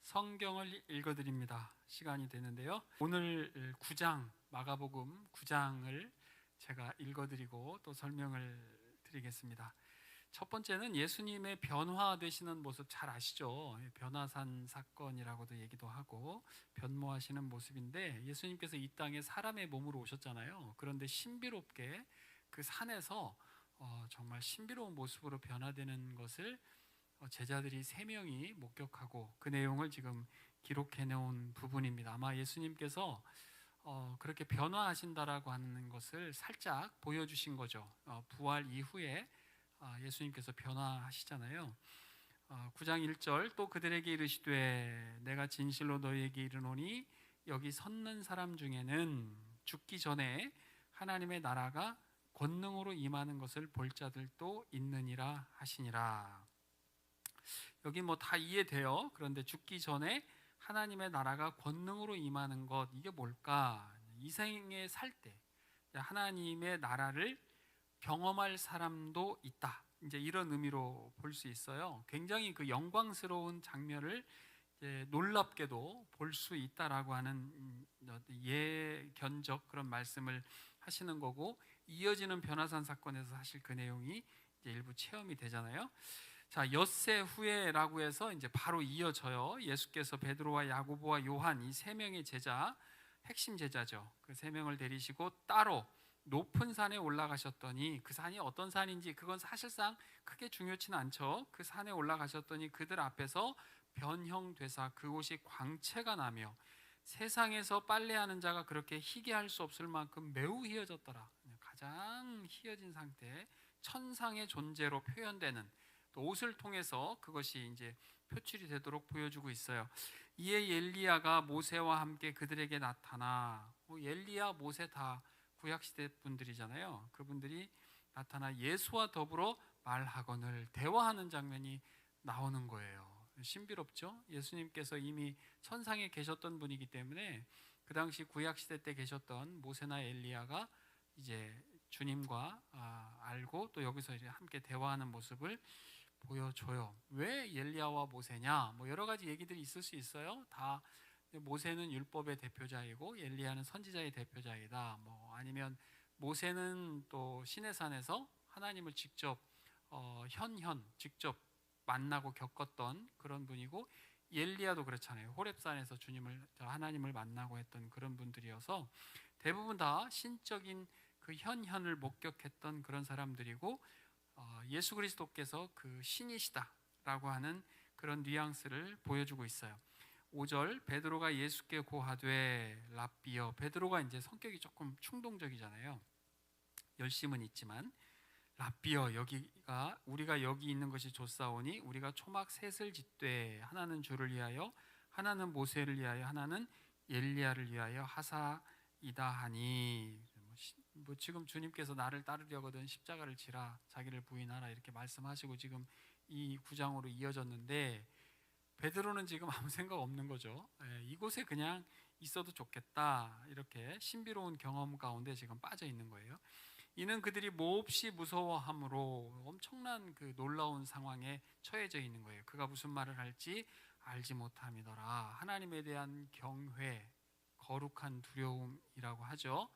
성경을 읽어드립니다. 시간이 되는데요. 오늘 9장, 마가복음 9장을 제가 읽어드리고 또 설명을 드리겠습니다. 첫 번째는 예수님의 변화되시는 모습 잘 아시죠? 변화산 사건이라고도 얘기도 하고 변모하시는 모습인데, 예수님께서 이 땅에 사람의 몸으로 오셨잖아요. 그런데 신비롭게 그 산에서 정말 신비로운 모습으로 변화되는 것을 제자들이 3명이 목격하고 그 내용을 지금 기록해 놓은 부분입니다. 아마 예수님께서 그렇게 변화하신다라고 하는 것을 살짝 보여주신 거죠. 부활 이후에 예수님께서 변화하시잖아요. 9장 1절, 또 그들에게 이르시되 내가 진실로 너희에게 이르노니 여기 섰는 사람 중에는 죽기 전에 하나님의 나라가 권능으로 임하는 것을 볼 자들도 있느니라 하시니라. 여기 뭐 다 이해돼요. 그런데 죽기 전에 하나님의 나라가 권능으로 임하는 것, 이게 뭘까? 이 생에 살 때 하나님의 나라를 경험할 사람도 있다, 이제 이런 의미로 볼 수 있어요. 굉장히 그 영광스러운 장면을 놀랍게도 볼 수 있다라고 하는 예견적 그런 말씀을 하시는 거고, 이어지는 변화산 사건에서 사실 그 내용이 이제 일부 체험이 되잖아요. 자, 엿새 후에라고 해서 이제 바로 이어져요. 예수께서 베드로와 야고보와 요한 이 3명의 제자, 핵심 제자죠. 그 3명을 데리시고 따로 높은 산에 올라가셨더니, 그 산이 어떤 산인지 그건 사실상 크게 중요치는 않죠. 그 산에 올라가셨더니 그들 앞에서 변형되사 그곳이 광채가 나며 세상에서 빨래하는 자가 그렇게 희게 할 수 없을 만큼 매우 희어졌더라. 가장 희어진 상태, 천상의 존재로 표현되는, 또 옷을 통해서 그것이 이제 표출이 되도록 보여주고 있어요. 이에 엘리야가 모세와 함께 그들에게 나타나, 엘리야, 모세 다 구약시대 분들이잖아요. 그분들이 나타나 예수와 더불어 말하거늘 대화하는 장면이 나오는 거예요. 신비롭죠? 예수님께서 이미 천상에 계셨던 분이기 때문에 그 당시 구약시대 때 계셨던 모세나 엘리야가 이제 주님과 알고 또 여기서 이제 함께 대화하는 모습을 보여줘요. 왜 엘리야와 모세냐? 뭐 여러 가지 얘기들이 있을 수 있어요. 다 모세는 율법의 대표자이고 엘리야는 선지자의 대표자이다. 뭐 아니면 모세는 또 시내산에서 하나님을 직접 직접 만나고 겪었던 그런 분이고, 엘리야도 그렇잖아요. 호렙산에서 하나님을 만나고 했던 그런 분들이어서 대부분 다 신적인 그 현현을 목격했던 그런 사람들이고, 예수 그리스도께서 그 신이시다라고 하는 그런 뉘앙스를 보여주고 있어요. 5절, 베드로가 예수께 고하되 랍비여. 베드로가 이제 성격이 조금 충동적이잖아요. 열심은 있지만 랍비여, 우리가 여기 있는 것이 좋사오니 우리가 초막 셋을 짓되 하나는 주를 위하여 하나는 모세를 위하여 하나는 엘리야를 위하여 하사이다 하니, 뭐 지금 주님께서 나를 따르려거든 십자가를 지라, 자기를 부인하라, 이렇게 말씀하시고 지금 이 9장으로 이어졌는데, 베드로는 지금 아무 생각 없는 거죠. 이곳에 그냥 있어도 좋겠다, 이렇게 신비로운 경험 가운데 지금 빠져 있는 거예요. 이는 그들이 몹시 무서워함으로 엄청난 그 놀라운 상황에 처해져 있는 거예요. 그가 무슨 말을 할지 알지 못함이더라. 하나님에 대한 경외, 거룩한 두려움이라고 하죠.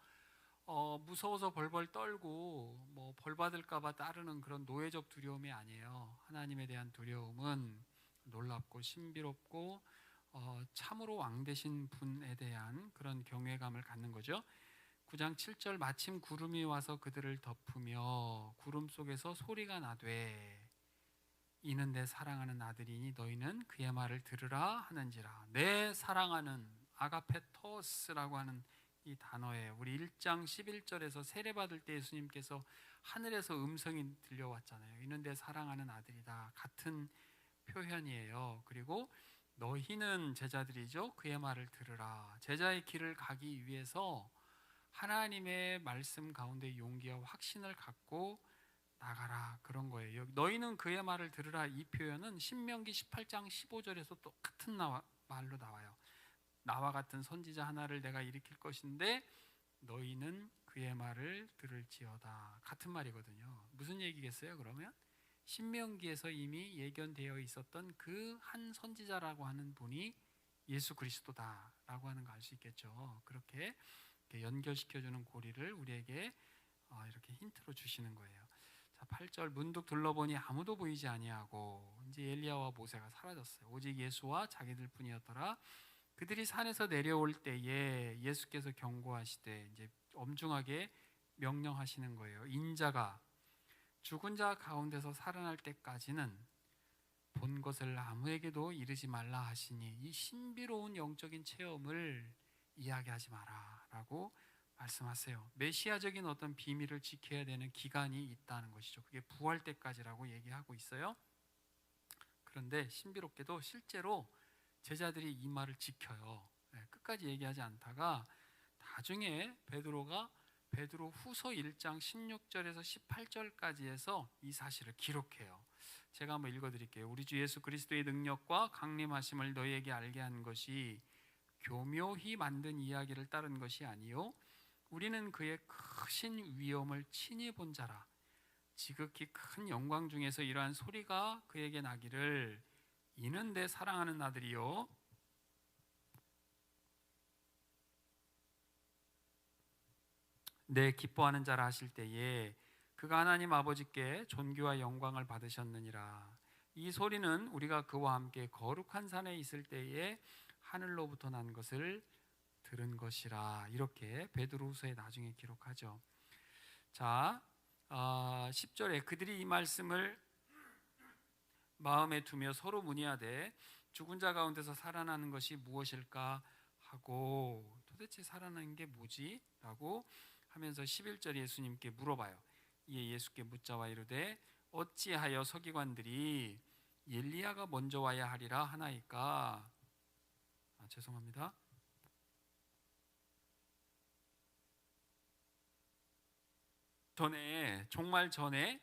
무서워서 벌벌 떨고 뭐 벌 받을까봐 따르는 그런 노예적 두려움이 아니에요. 하나님에 대한 두려움은 놀랍고 신비롭고 참으로 왕 되신 분에 대한 그런 경외감을 갖는 거죠. 9장 7절, 마침 구름이 와서 그들을 덮으며 구름 속에서 소리가 나되 이는 내 사랑하는 아들이니 너희는 그의 말을 들으라 하는지라. 내 사랑하는, 아가페토스라고 하는 이 단어에 우리 1장 11절에서 세례받을 때 예수님께서 하늘에서 음성이 들려왔잖아요. 이는 내 사랑하는 아들이다, 같은 표현이에요. 그리고 너희는 제자들이죠. 그의 말을 들으라. 제자의 길을 가기 위해서 하나님의 말씀 가운데 용기와 확신을 갖고 나가라, 그런 거예요. 여기 너희는 그의 말을 들으라, 이 표현은 신명기 18장 15절에서 똑같은 말로 나와요. 나와 같은 선지자 하나를 내가 일으킬 것인데 너희는 그의 말을 들을지어다, 같은 말이거든요. 무슨 얘기겠어요? 그러면 신명기에서 이미 예견되어 있었던 그 한 선지자라고 하는 분이 예수 그리스도다라고 하는 거 알 수 있겠죠. 그렇게 연결시켜주는 고리를 우리에게 이렇게 힌트로 주시는 거예요. 자, 8절 문득 둘러보니 아무도 보이지 아니하고 이제 엘리야와 모세가 사라졌어요. 오직 예수와 자기들 뿐이었더라. 그들이 산에서 내려올 때에 예수께서 경고하시되 이제 엄중하게 명령하시는 거예요. 인자가 죽은 자 가운데서 살아날 때까지는 본 것을 아무에게도 이르지 말라 하시니 이 신비로운 영적인 체험을 이야기하지 마라라고 말씀하세요. 메시아적인 어떤 비밀을 지켜야 되는 기간이 있다는 것이죠. 그게 부활 때까지라고 얘기하고 있어요. 그런데 신비롭게도 실제로 제자들이 이 말을 지켜요. 끝까지 얘기하지 않다가 나중에 베드로 후서 1장 16절에서 18절까지 해서 이 사실을 기록해요. 제가 한번 읽어드릴게요. 우리 주 예수 그리스도의 능력과 강림하심을 너희에게 알게 한 것이 교묘히 만든 이야기를 따른 것이 아니요 우리는 그의 크신 위엄을 친히 본 자라. 지극히 큰 영광 중에서 이러한 소리가 그에게 나기를 이는 내 사랑하는 아들이요 내 기뻐하는 자라 하실 때에 그가 하나님 아버지께 존귀와 영광을 받으셨느니라. 이 소리는 우리가 그와 함께 거룩한 산에 있을 때에 하늘로부터 난 것을 들은 것이라. 이렇게 베드로후서에 나중에 기록하죠. 자, 10절에 그들이 이 말씀을 마음에 두며 서로 문의하되 죽은 자 가운데서 살아나는 것이 무엇일까 하고 도대체 살아나는 게 뭐지? 라고 하면서 11절에 예수님께 물어봐요. 이에 예수께 묻자와 이르되 어찌하여 서기관들이 엘리야가 먼저 와야 하리라 하나이까? 죄송합니다. 정말 전에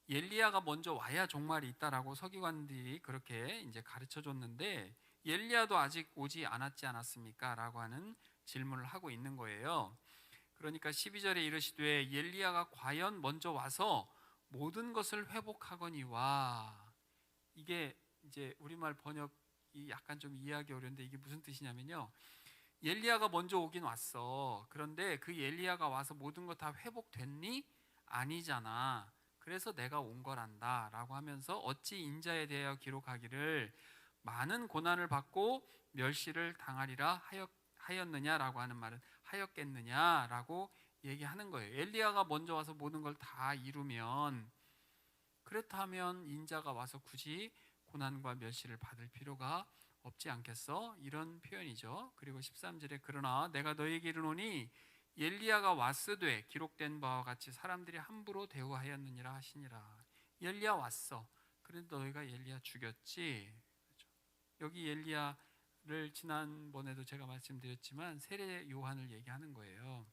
엘리야가 먼저 와야 종말이 있다라고 서기관들이 그렇게 이제 가르쳐 줬는데 엘리야도 아직 오지 않았지 않았습니까? 라고 하는 질문을 하고 있는 거예요. 그러니까 12절에 이르시되 엘리야가 과연 먼저 와서 모든 것을 회복하거니와. 이게 이제 우리말 번역이 약간 좀 이해하기 어려운데 이게 무슨 뜻이냐면요, 엘리야가 먼저 오긴 왔어. 그런데 그 엘리야가 와서 모든 거 다 회복됐니? 아니잖아. 그래서 내가 온 거란다 라고 하면서 어찌 인자에 대하여 기록하기를 많은 고난을 받고 멸시를 당하리라 하였느냐라고 하는 말은 하였겠느냐라고 얘기하는 거예요. 엘리야가 먼저 와서 모든 걸 다 이루면, 그렇다면 인자가 와서 굳이 고난과 멸시를 받을 필요가 없지 않겠어? 이런 표현이죠. 그리고 13절에 그러나 내가 너희에게 이르노니 엘리야가 왔으되 기록된 바와 같이 사람들이 함부로 대우하였느니라 하시니라. 엘리야 왔어. 그런데 너희가 엘리야 죽였지. 그렇죠? 여기 엘리야를 지난번에도 제가 말씀드렸지만 세례 요한을 얘기하는 거예요.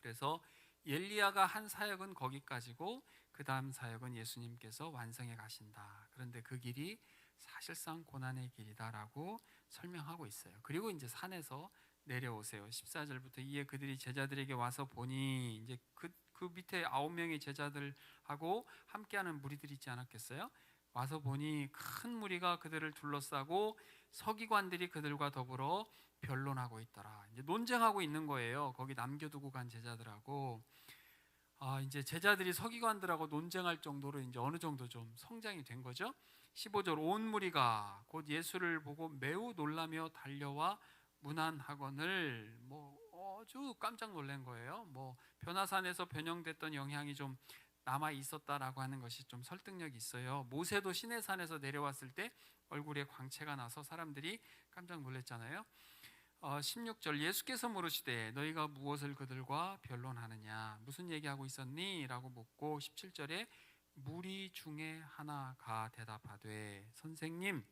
그래서 엘리야가 한 사역은 거기까지고 그 다음 사역은 예수님께서 완성해 가신다. 그런데 그 길이 사실상 고난의 길이다라고 설명하고 있어요. 그리고 이제 산에서 내려오세요. 14절부터 이에 그들이 제자들에게 와서 보니, 이제 그 밑에 9명의 제자들하고 함께하는 무리들이 있지 않았겠어요? 와서 보니 큰 무리가 그들을 둘러싸고 서기관들이 그들과 더불어 변론하고 있더라. 이제 논쟁하고 있는 거예요. 거기 남겨두고 간 제자들하고. 이제 제자들이 서기관들하고 논쟁할 정도로 이제 어느 정도 좀 성장이 된 거죠. 15절 온 무리가 곧 예수를 보고 매우 놀라며 달려와 문안하거늘 아주 깜짝 놀란 거예요. 변화산에서 변형됐던 영향이 좀 남아 있었다라고 하는 것이 좀 설득력이 있어요. 모세도 시내산에서 내려왔을 때 얼굴에 광채가 나서 사람들이 깜짝 놀랐잖아요. 16절 예수께서 물으시되 너희가 무엇을 그들과 변론하느냐, 무슨 얘기하고 있었니? 라고 묻고 17절에 무리 중에 하나가 대답하되 선생님,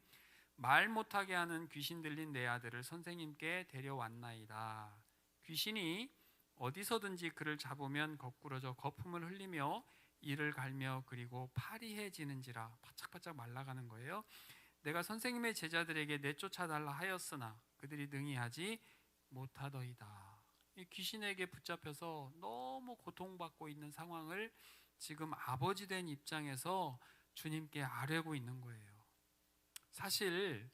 말 못하게 하는 귀신 들린 내 아들을 선생님께 데려왔나이다. 귀신이 어디서든지 그를 잡으면 거꾸러져 거품을 흘리며 이를 갈며 그리고 파리해지는지라. 바짝바짝 말라가는 거예요. 내가 선생님의 제자들에게 내쫓아달라 하였으나 그들이 능히 하지 못하더이다. 이 귀신에게 붙잡혀서 너무 고통받고 있는 상황을 지금 아버지 된 입장에서 주님께 아뢰고 있는 거예요. 사실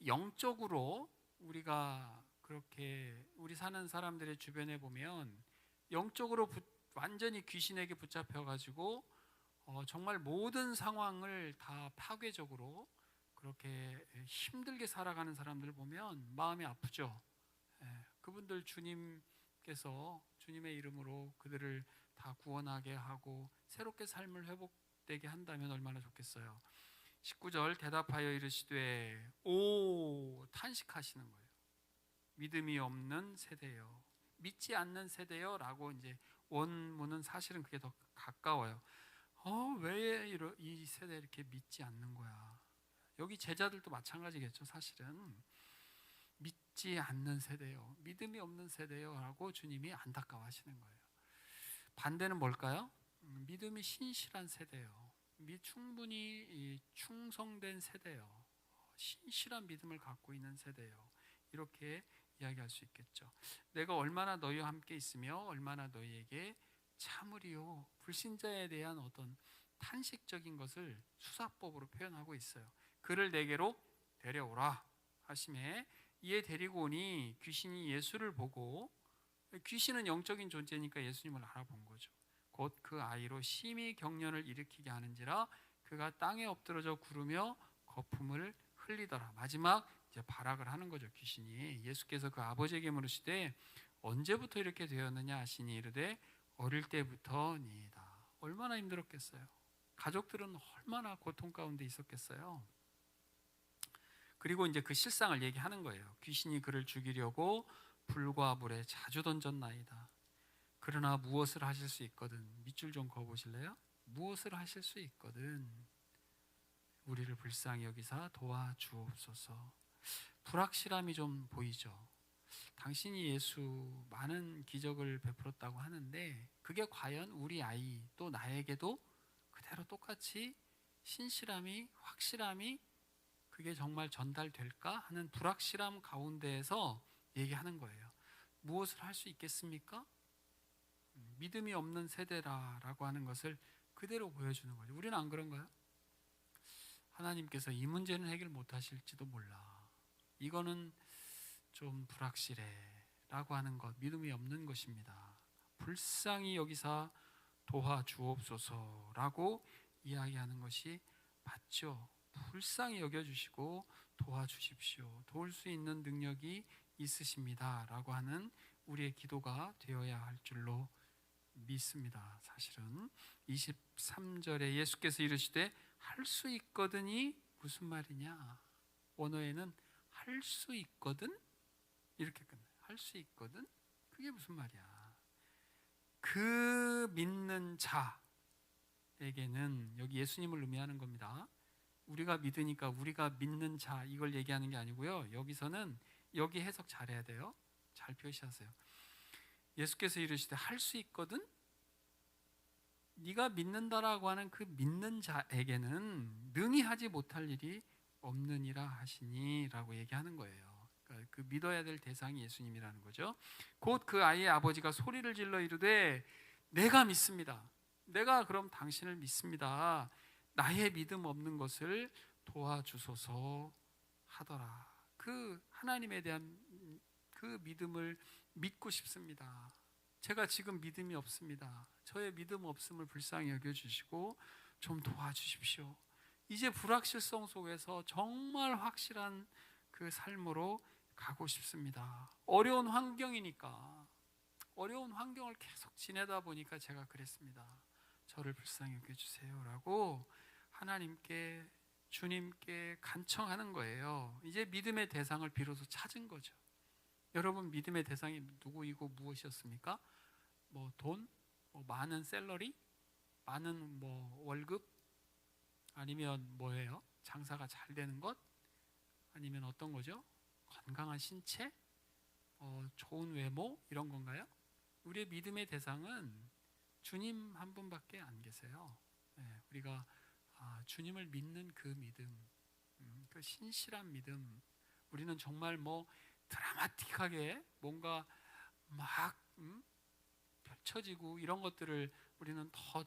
영적으로 우리가 그렇게 우리 사는 사람들의 주변에 보면 영적으로 완전히 귀신에게 붙잡혀가지고 정말 모든 상황을 다 파괴적으로 그렇게 힘들게 살아가는 사람들 보면 마음이 아프죠. 그분들 주님께서 주님의 이름으로 그들을 다 구원하게 하고 새롭게 삶을 회복되게 한다면 얼마나 좋겠어요. 19절 대답하여 이르시되 오 탄식하시는 거예요. 믿음이 없는 세대요, 믿지 않는 세대요 라고 이제 원문은 사실은 그게 더 가까워요. 왜 이 세대 이렇게 믿지 않는 거야. 여기 제자들도 마찬가지겠죠. 사실은 믿지 않는 세대요, 믿음이 없는 세대요 라고 주님이 안타까워하시는 거예요. 반대는 뭘까요? 믿음이 신실한 세대요, 충분히 충성된 세대요, 신실한 믿음을 갖고 있는 세대요, 이렇게 이야기할 수 있겠죠. 내가 얼마나 너희와 함께 있으며 얼마나 너희에게 참으리요. 불신자에 대한 어떤 탄식적인 것을 수사법으로 표현하고 있어요. 그를 내게로 데려오라 하심에 이에 데리고 오니 귀신이 예수를 보고, 귀신은 영적인 존재니까 예수님을 알아본 거죠. 곧 그 아이로 심히 경련을 일으키게 하는지라 그가 땅에 엎드러져 구르며 거품을 흘리더라. 마지막 이제 발악을 하는 거죠. 귀신이 예수께서 그 아버지에게 물으시되 언제부터 이렇게 되었느냐 하시니 이르되 어릴 때부터니이다. 얼마나 힘들었겠어요. 가족들은 얼마나 고통 가운데 있었겠어요. 그리고 이제 그 실상을 얘기하는 거예요. 귀신이 그를 죽이려고 불과 물에 자주 던졌나이다. 그러나 무엇을 하실 수 있거든. 밑줄 좀 그어보실래요? 무엇을 하실 수 있거든 우리를 불쌍히 여기사 도와주옵소서. 불확실함이 좀 보이죠. 당신이 예수 많은 기적을 베풀었다고 하는데 그게 과연 우리 아이 또 나에게도 그대로 똑같이 신실함이, 확실함이 그게 정말 전달될까 하는 불확실함 가운데에서 얘기하는 거예요. 무엇을 할 수 있겠습니까? 믿음이 없는 세대라고 하는 것을 그대로 보여주는 거죠. 우리는 안 그런가요? 하나님께서 이 문제는 해결 못 하실지도 몰라, 이거는 좀 불확실해 라고 하는 것, 믿음이 없는 것입니다. 불쌍히 여기사 도와주옵소서 라고 이야기하는 것이 맞죠. 불쌍히 여겨주시고 도와주십시오, 도울 수 있는 능력이 있으십니다 라고 하는 우리의 기도가 되어야 할 줄로 믿습니다. 사실은 23절에 예수께서 이르시되 할 수 있거든이 무슨 말이냐. 원어에는 할 수 있거든 이렇게 끝나요. 할 수 있거든, 그게 무슨 말이야. 그 믿는 자에게는, 여기 예수님을 의미하는 겁니다. 우리가 믿으니까 우리가 믿는 자 이걸 얘기하는 게 아니고요. 여기서는 여기 해석 잘해야 돼요. 잘 표시하세요. 예수께서 이르시되 할 수 있거든, 네가 믿는다라고 하는 그 믿는 자에게는 능히 하지 못할 일이 없느니라 하시니 라고 얘기하는 거예요. 그러니까 그 믿어야 될 대상이 예수님이라는 거죠. 곧 그 아이의 아버지가 소리를 질러 이르되 내가 믿습니다. 내가 그럼 당신을 믿습니다. 나의 믿음 없는 것을 도와주소서 하더라. 그 하나님에 대한 그 믿음을 믿고 싶습니다. 제가 지금 믿음이 없습니다. 저의 믿음 없음을 불쌍히 여겨주시고 좀 도와주십시오. 이제 불확실성 속에서 정말 확실한 그 삶으로 가고 싶습니다. 어려운 환경이니까, 어려운 환경을 계속 지내다 보니까 제가 그랬습니다. 저를 불쌍히 여겨주세요 라고 하나님께, 주님께 간청하는 거예요. 이제 믿음의 대상을 비로소 찾은 거죠. 여러분 믿음의 대상이 누구이고 무엇이었습니까? 뭐 돈? 뭐 많은 샐러리? 많은 뭐 월급? 아니면 뭐예요? 장사가 잘 되는 것? 아니면 어떤 거죠? 건강한 신체? 좋은 외모? 이런 건가요? 우리의 믿음의 대상은 주님 한 분밖에 안 계세요. 우리가 주님을 믿는 그 믿음, 그 신실한 믿음, 우리는 정말 뭐 드라마틱하게 뭔가 막 펼쳐지고 이런 것들을 우리는 더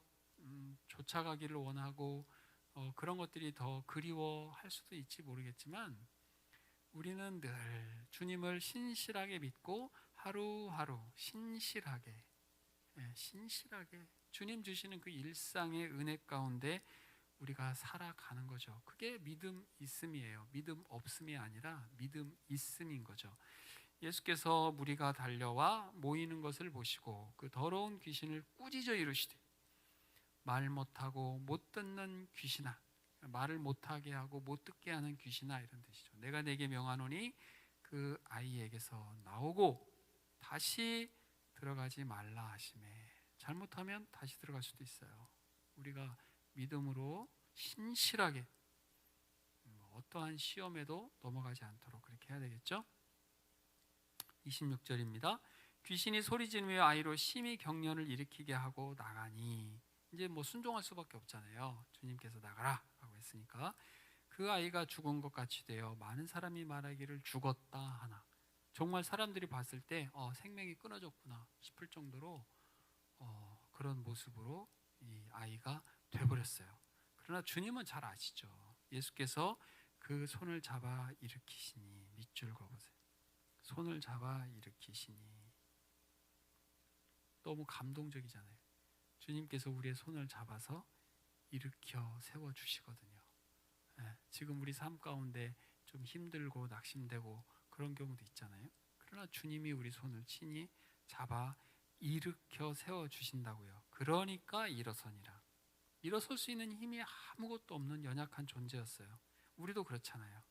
쫓아가기를 원하고 그런 것들이 더 그리워할 수도 있지 모르겠지만 우리는 늘 주님을 신실하게 믿고 하루하루 신실하게 신실하게 주님 주시는 그 일상의 은혜 가운데 우리가 살아가는 거죠. 그게 믿음 있음이에요. 믿음 없음이 아니라 믿음 있음인 거죠. 예수께서 무리가 달려와 모이는 것을 보시고 그 더러운 귀신을 꾸짖어 이르시되 말 못하고 못 듣는 귀신아, 말을 못하게 하고 못 듣게 하는 귀신아, 이런 뜻이죠. 내가 내게 명하노니 그 아이에게서 나오고 다시 들어가지 말라 하시매. 잘못하면 다시 들어갈 수도 있어요. 우리가 믿음으로 신실하게 어떠한 시험에도 넘어가지 않도록 그렇게 해야 되겠죠. 26절입니다. 귀신이 소리 지르며 아이로 심히 경련을 일으키게 하고 나가니, 이제 순종할 수밖에 없잖아요. 주님께서 나가라 라고 했으니까. 그 아이가 죽은 것 같이 되어 많은 사람이 말하기를 죽었다 하나. 정말 사람들이 봤을 때 생명이 끊어졌구나 싶을 정도로 그런 모습으로 이 아이가 돼버렸어요. 그러나 주님은 잘 아시죠. 예수께서 그 손을 잡아 일으키시니, 밑줄 그어보세요. 손을 잡아 일으키시니. 너무 감동적이잖아요. 주님께서 우리의 손을 잡아서 일으켜 세워주시거든요. 지금 우리 삶 가운데 좀 힘들고 낙심되고 그런 경우도 있잖아요. 그러나 주님이 우리 손을 친히 잡아 일으켜 세워주신다고요. 그러니까 일어서니라. 일어설 수 있는 힘이 아무것도 없는 연약한 존재였어요. 우리도 그렇잖아요.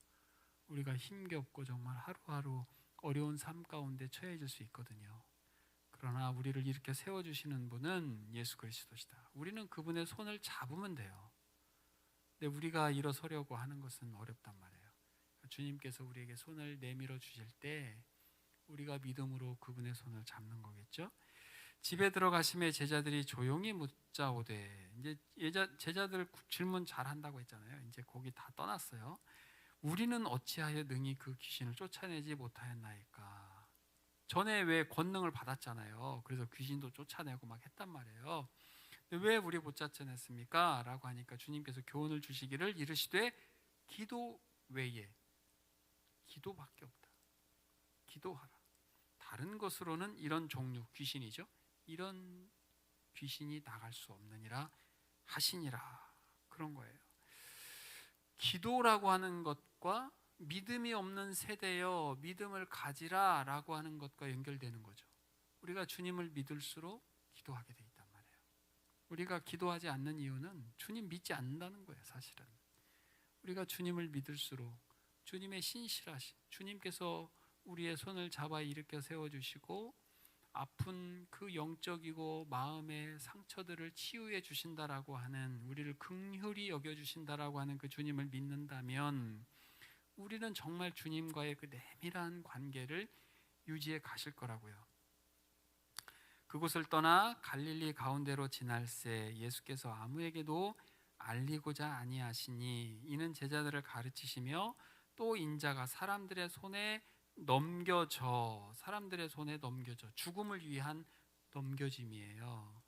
우리가 힘겹고 정말 하루하루 어려운 삶 가운데 처해질 수 있거든요. 그러나 우리를 일으켜 세워주시는 분은 예수 그리스도시다. 우리는 그분의 손을 잡으면 돼요. 근데 우리가 일어서려고 하는 것은 어렵단 말이에요. 주님께서 우리에게 손을 내밀어 주실 때 우리가 믿음으로 그분의 손을 잡는 거겠죠. 집에 들어가심에 제자들이 조용히 묻자오되, 이제 제자들 질문 잘 한다고 했잖아요. 이제 거기 다 떠났어요. 우리는 어찌하여 능히 그 귀신을 쫓아내지 못하였나이까. 전에 왜 권능을 받았잖아요. 그래서 귀신도 쫓아내고 막 했단 말이에요. 근데 왜 우리 못 쫓아냈습니까? 라고 하니까 주님께서 교훈을 주시기를 이르시되 기도 외에 기도밖에 없다. 기도하라. 다른 것으로는 이런 종류 귀신이죠. 이런 귀신이 나갈 수 없느니라 하시니라. 그런 거예요. 기도라고 하는 것과 믿음이 없는 세대여 믿음을 가지라 라고 하는 것과 연결되는 거죠. 우리가 주님을 믿을수록 기도하게 돼 있단 말이에요. 우리가 기도하지 않는 이유는 주님 믿지 않는다는 거예요. 사실은 우리가 주님을 믿을수록 주님의 신실하신, 주님께서 우리의 손을 잡아 일으켜 세워주시고 아픈 그 영적이고 마음의 상처들을 치유해 주신다라고 하는, 우리를 긍휼히 여겨주신다라고 하는 그 주님을 믿는다면 우리는 정말 주님과의 그 내밀한 관계를 유지해 가실 거라고요. 그곳을 떠나 갈릴리 가운데로 지날새 예수께서 아무에게도 알리고자 아니하시니 이는 제자들을 가르치시며 또 인자가 사람들의 손에 넘겨져 죽음을 위한 넘겨짐이에요.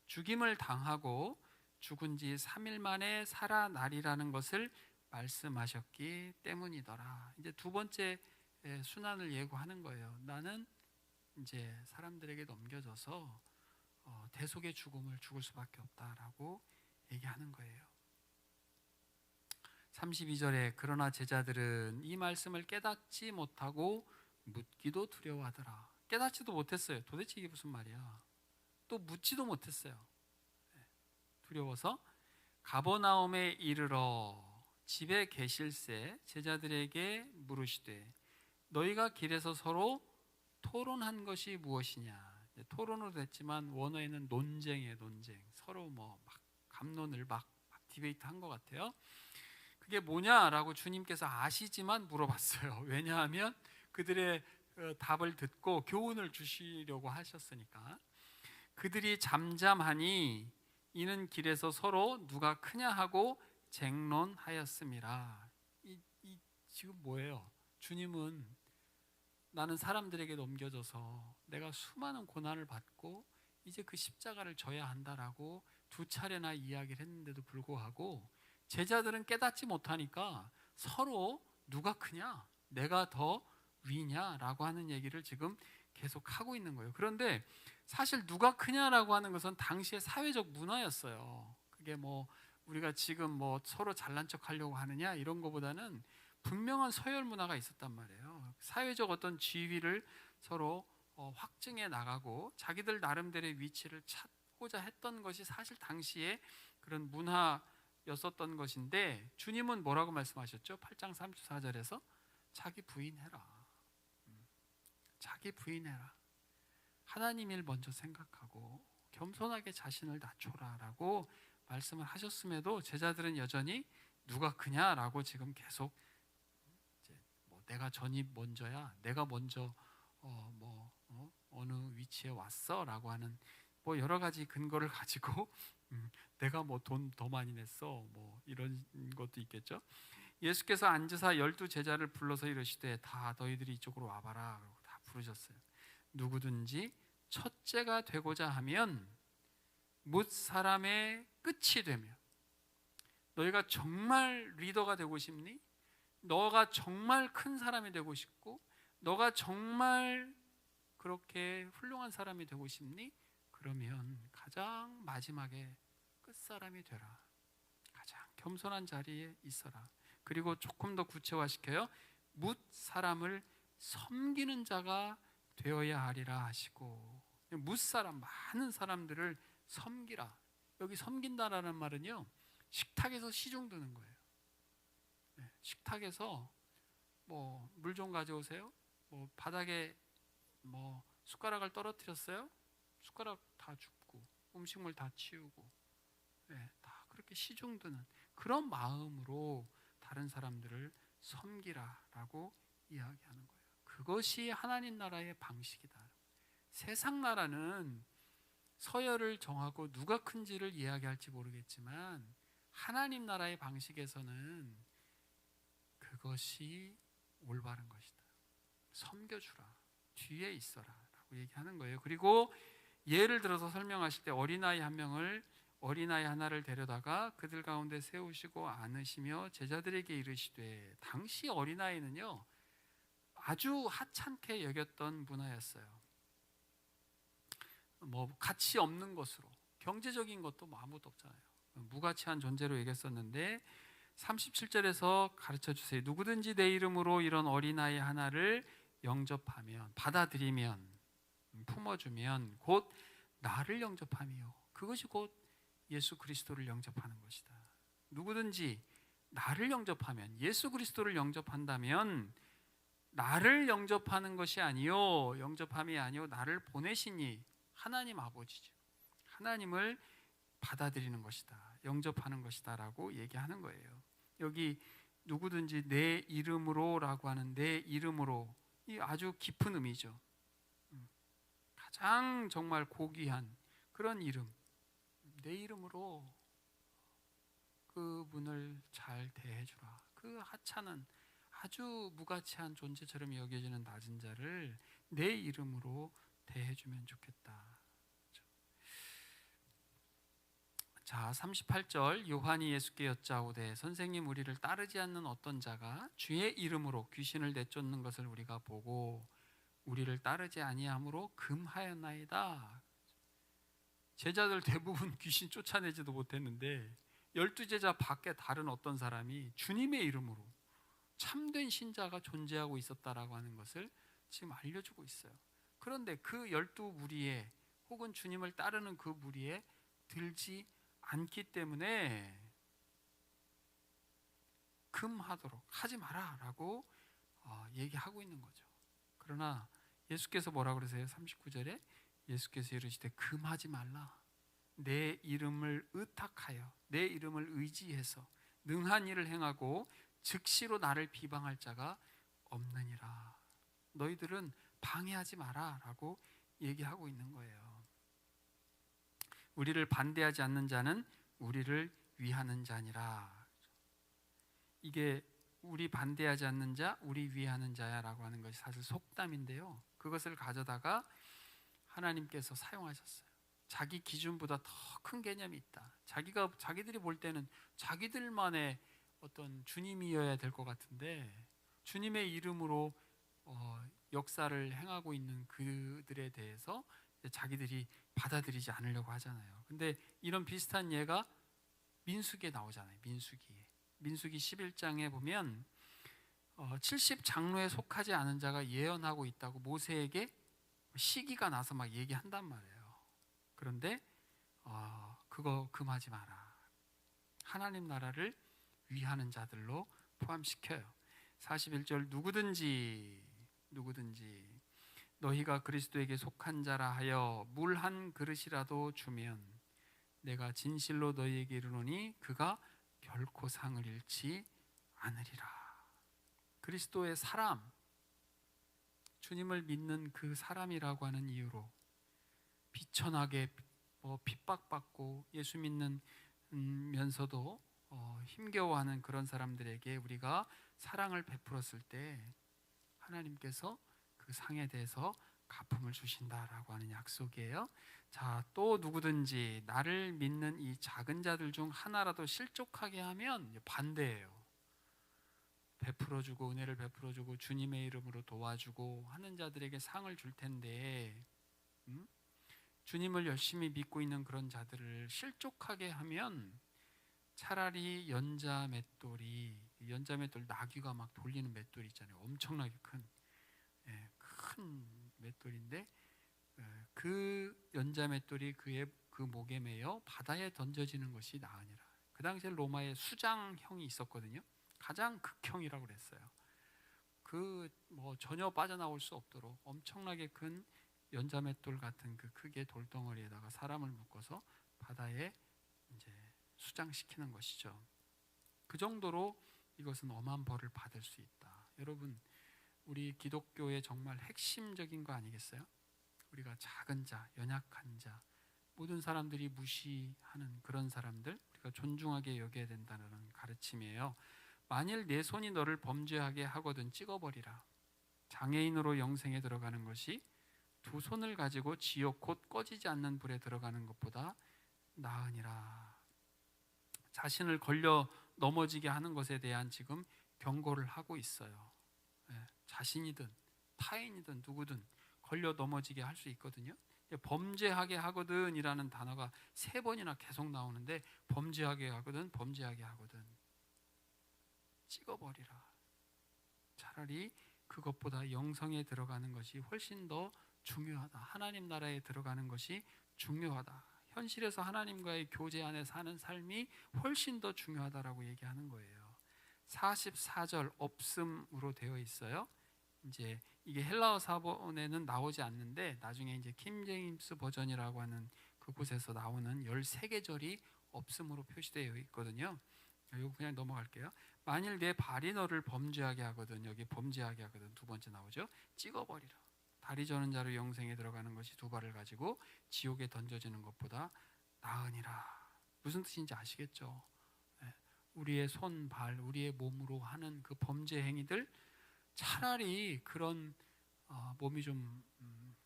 죽임을 당하고 죽은 지 3일 만에 살아나리라는 것을 말씀하셨기 때문이더라. 이제 두 번째 순환을 예고하는 거예요. 나는 이제 사람들에게 넘겨져서 대속의 죽음을 죽을 수밖에 없다라고 얘기하는 거예요. 32절에 그러나 제자들은 이 말씀을 깨닫지 못하고 묻기도 두려워하더라. 깨닫지도 못했어요. 도대체 이게 무슨 말이야. 또 묻지도 못했어요. 두려워서 가버나움에 이르러 집에 계실새 제자들에게 물으시되 너희가 길에서 서로 토론한 것이 무엇이냐. 토론으로 됐지만 원어에는 논쟁이에요. 논쟁. 서로 막 갑론을 막 디베이트 한 것 같아요. 그게 뭐냐라고 주님께서 아시지만 물어봤어요. 왜냐하면 그들의 답을 듣고 교훈을 주시려고 하셨으니까. 그들이 잠잠하니 이는 길에서 서로 누가 크냐 하고 쟁론하였음이라. 지금 뭐예요? 주님은 나는 사람들에게 넘겨져서 내가 수많은 고난을 받고 이제 그 십자가를 져야 한다라고 두 차례나 이야기를 했는데도 불구하고 제자들은 깨닫지 못하니까 서로 누가 크냐, 내가 더 위냐라고 하는 얘기를 지금 계속 하고 있는 거예요. 그런데 사실 누가 크냐라고 하는 것은 당시의 사회적 문화였어요. 그게 뭐 우리가 지금 뭐 서로 잘난 척 하려고 하느냐 이런 거보다는 분명한 서열 문화가 있었단 말이에요. 사회적 어떤 지위를 서로 확증해 나가고 자기들 나름대로의 위치를 찾고자 했던 것이 사실 당시에 그런 문화였었던 것인데, 주님은 뭐라고 말씀하셨죠? 8장 34절에서 자기 부인해라. 자기 부인해라. 하나님 일 먼저 생각하고 겸손하게 자신을 낮춰라 라고 말씀을 하셨음에도 제자들은 여전히 누가 크냐라고 지금 계속 뭐 내가 전이 먼저야, 내가 먼저 어느 위치에 왔어 라고 하는 뭐 여러 가지 근거를 가지고 내가 뭐 돈 더 많이 냈어 뭐 이런 것도 있겠죠. 예수께서 앉으사 12 제자를 불러서 이르시되 다 너희들이 이쪽으로 와봐라 라고 다 부르셨어요. 누구든지 첫째가 되고자 하면 뭇 사람의 끝이 되며. 너희가 정말 리더가 되고 싶니? 너가 정말 큰 사람이 되고 싶고 너가 정말 그렇게 훌륭한 사람이 되고 싶니? 그러면 가장 마지막에 끝사람이 되라. 가장 겸손한 자리에 있어라. 그리고 조금 더 구체화시켜요. 뭇 사람을 섬기는 자가 되어야 하리라 하시고, 뭇 사람, 많은 사람들을 섬기라. 여기 섬긴다라는 말은요, 식탁에서 시중 드는 거예요. 식탁에서 뭐 물 좀 가져오세요. 뭐 바닥에 뭐 숟가락을 떨어뜨렸어요. 숟가락 다 줍고 음식물 다 치우고, 다 그렇게 시중 드는 그런 마음으로 다른 사람들을 섬기라라고 이야기하는 거예요. 그것이 하나님 나라의 방식이다. 세상 나라는 서열을 정하고 누가 큰지를 이야기할지 모르겠지만 하나님 나라의 방식에서는 그것이 올바른 것이다. 섬겨주라. 뒤에 있어라 라고 얘기하는 거예요. 그리고 예를 들어서 설명하실 때 어린아이 하나를 데려다가 그들 가운데 세우시고 안으시며 제자들에게 이르시되, 당시 어린아이는요 아주 하찮게 여겼던 문화였어요. 뭐 가치 없는 것으로, 경제적인 것도 뭐 아무것도 없잖아요. 무가치한 존재로 여겼었는데 37절에서 가르쳐 주세요. 누구든지 내 이름으로 이런 어린아이 하나를 영접하면, 받아들이면, 품어주면 곧 나를 영접함이요. 그것이 곧 예수 그리스도를 영접하는 것이다. 누구든지 나를 영접하면, 예수 그리스도를 영접한다면 나를 영접하는 것이 아니요, 영접함이 아니요 나를 보내시니 하나님 아버지죠. 하나님을 받아들이는 것이다, 영접하는 것이다 라고 얘기하는 거예요. 여기 누구든지 내 이름으로 라고 하는 내 이름으로, 이 아주 깊은 의미죠. 가장 정말 고귀한 그런 이름, 내 이름으로 그분을 잘 대해주라. 그 하찮은 아주 무가치한 존재처럼 여겨지는 낮은 자를 내 이름으로 대해주면 좋겠다. 자, 38절 요한이 예수께 여짜오되 선생님, 우리를 따르지 않는 어떤 자가 주의 이름으로 귀신을 내쫓는 것을 우리가 보고 우리를 따르지 아니함으로 금하였나이다. 제자들 대부분 귀신 쫓아내지도 못했는데 12제자 밖에 다른 어떤 사람이 주님의 이름으로 참된 신자가 존재하고 있었다라고 하는 것을 지금 알려주고 있어요. 그런데 그 12무리에 혹은 주님을 따르는 그 무리에 들지 않기 때문에 금하도록 하지 마라 라고 얘기하고 있는 거죠. 그러나 예수께서 뭐라고 그러세요? 39절에 예수께서 이르시되 금하지 말라. 내 이름을 의탁하여 내 이름을 의지해서 능한 일을 행하고 즉시로 나를 비방할 자가 없느니라. 너희들은 방해하지 마라 라고 얘기하고 있는 거예요. 우리를 반대하지 않는 자는 우리를 위하는 자니라. 이게 우리 반대하지 않는 자, 우리 위하는 자야 라고 하는 것이 사실 속담인데요, 그것을 가져다가 하나님께서 사용하셨어요. 자기 기준보다 더 큰 개념이 있다. 자기들이 볼 때는 자기들만의 어떤 주님이어야 될 것 같은데 주님의 이름으로 역사를 행하고 있는 그들에 대해서 자기들이 받아들이지 않으려고 하잖아요. 근데 이런 비슷한 예가 민수기에 나오잖아요. 민수기 11장에 보면 70 장로에 속하지 않은 자가 예언하고 있다고 모세에게 시기가 나서 막 얘기한단 말이에요. 그런데 그거 금하지 마라. 하나님 나라를 위하는 자들로 포함시켜요. 41절 누구든지 너희가 그리스도에게 속한 자라 하여 물 한 그릇이라도 주면 내가 진실로 너희에게 이르노니 그가 결코 상을 잃지 않으리라. 그리스도의 사람, 주님을 믿는 그 사람이라고 하는 이유로 비천하게 핍박받고 예수 믿는 면서도 힘겨워하는 그런 사람들에게 우리가 사랑을 베풀었을 때 하나님께서 그 상에 대해서 갚음을 주신다라고 하는 약속이에요. 자, 또 누구든지 나를 믿는 이 작은 자들 중 하나라도 실족하게 하면 반대예요. 베풀어주고 은혜를 베풀어주고 주님의 이름으로 도와주고 하는 자들에게 상을 줄 텐데 주님을 열심히 믿고 있는 그런 자들을 실족하게 하면 차라리 연자 맷돌 나귀가 막 돌리는 맷돌 있잖아요. 엄청나게 큰 맷돌인데 그 연자 맷돌이 그 목에 매여 바다에 던져지는 것이 나으니라. 그 당시에 로마에 수장형이 있었거든요. 가장 극형이라고 그랬어요. 전혀 빠져나올 수 없도록 엄청나게 큰 연자맷돌 같은 그 크게 돌덩어리에다가 사람을 묶어서 바다에 이제 수장시키는 것이죠. 그 정도로 이것은 엄한 벌을 받을 수 있다. 여러분, 우리 기독교의 정말 핵심적인 거 아니겠어요? 우리가 작은 자, 연약한 자, 모든 사람들이 무시하는 그런 사람들 우리가 존중하게 여겨야 된다는 가르침이에요. 만일 내 손이 너를 범죄하게 하거든 찍어버리라. 장애인으로 영생에 들어가는 것이 두 손을 가지고 지옥 곧 꺼지지 않는 불에 들어가는 것보다 나으니라. 자신을 걸려 넘어지게 하는 것에 대한 지금 경고를 하고 있어요. 자신이든 타인이든 누구든 걸려 넘어지게 할 수 있거든요. 범죄하게 하거든 이라는 단어가 3번이나 계속 나오는데 범죄하게 하거든 찍어버리라. 차라리 그것보다 영성에 들어가는 것이 훨씬 더 중요하다. 하나님 나라에 들어가는 것이 중요하다. 현실에서 하나님과의 교제 안에 사는 삶이 훨씬 더 중요하다라고 얘기하는 거예요. 44절 없음으로 되어 있어요. 이제 이게 헬라어 사본에는 나오지 않는데 나중에 이제 킹 제임스 버전이라고 하는 그곳에서 나오는 13계절이 없음으로 표시되어 있거든요. 이거 그냥 넘어갈게요. 만일 내 발이 너를 범죄하게 하거든, 여기 범죄하게 하거든 2번째 나오죠. 찍어버리라. 다리 저는 자로 영생에 들어가는 것이 2발을 가지고 지옥에 던져지는 것보다 나으니라. 무슨 뜻인지 아시겠죠? 우리의 손, 발, 우리의 몸으로 하는 그 범죄 행위들 차라리 그런 몸이 좀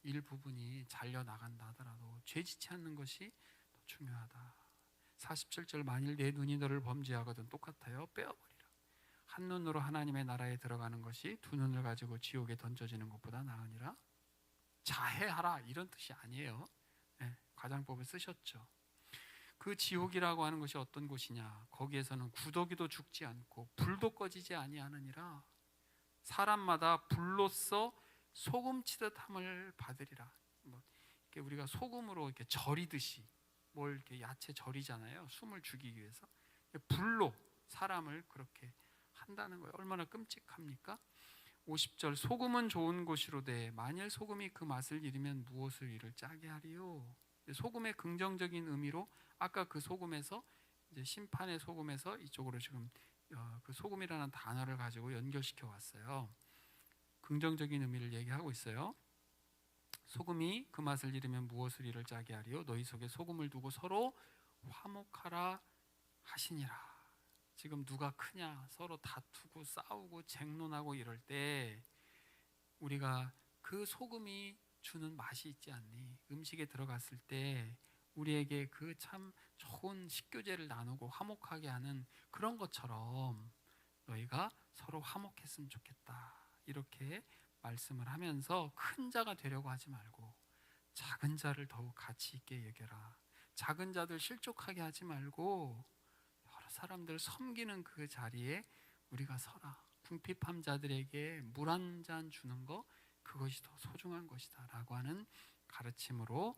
일부분이 잘려나간다 하더라도 죄짓지 않는 것이 더 중요하다. 47절 만일 내 눈이 너를 범죄하거든 똑같아요. 빼어버리라. 한 눈으로 하나님의 나라에 들어가는 것이 2눈을 가지고 지옥에 던져지는 것보다 나으니라. 자해하라 이런 뜻이 아니에요. 과장법을 쓰셨죠. 그 지옥이라고 하는 것이 어떤 곳이냐? 거기에서는 구더기도 죽지 않고 불도 꺼지지 아니하느니라. 사람마다 불로써 소금치듯 함을 받으리라. 이렇게 우리가 소금으로 이렇게 절이듯이 뭘 이렇게 야채 절이잖아요. 숨을 죽이기 위해서 불로 사람을 그렇게 한다는 거예요. 얼마나 끔찍합니까? 50절 소금은 좋은 것이로되 만일 소금이 그 맛을 잃으면 무엇을 이를 짜게 하리요. 소금의 긍정적인 의미로 아까 그 소금에서 이제 심판의 소금에서 이쪽으로 지금 그 소금이라는 단어를 가지고 연결시켜 왔어요. 긍정적인 의미를 얘기하고 있어요. 소금이 그 맛을 잃으면 무엇을 이를 짜게 하리요. 너희 속에 소금을 두고 서로 화목하라 하시니라. 지금 누가 크냐 서로 다투고 싸우고 쟁론하고 이럴 때 우리가 그 소금이 주는 맛이 있지 않니? 음식에 들어갔을 때 우리에게 그 참 좋은 식교제를 나누고 화목하게 하는 그런 것처럼 너희가 서로 화목했으면 좋겠다. 이렇게 말씀을 하면서 큰 자가 되려고 하지 말고 작은 자를 더욱 가치 있게 여겨라. 작은 자들 실족하게 하지 말고 여러 사람들 섬기는 그 자리에 우리가 서라. 궁핍한 자들에게 물 한 잔 주는 거, 그것이 더 소중한 것이다 라고 하는 가르침으로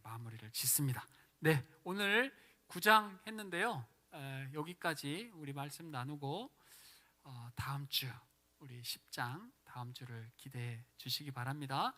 마무리를 짓습니다. 네, 오늘 9장 했는데요. 여기까지 우리 말씀 나누고 다음 주 우리 10장 다음 주를 기대해 주시기 바랍니다.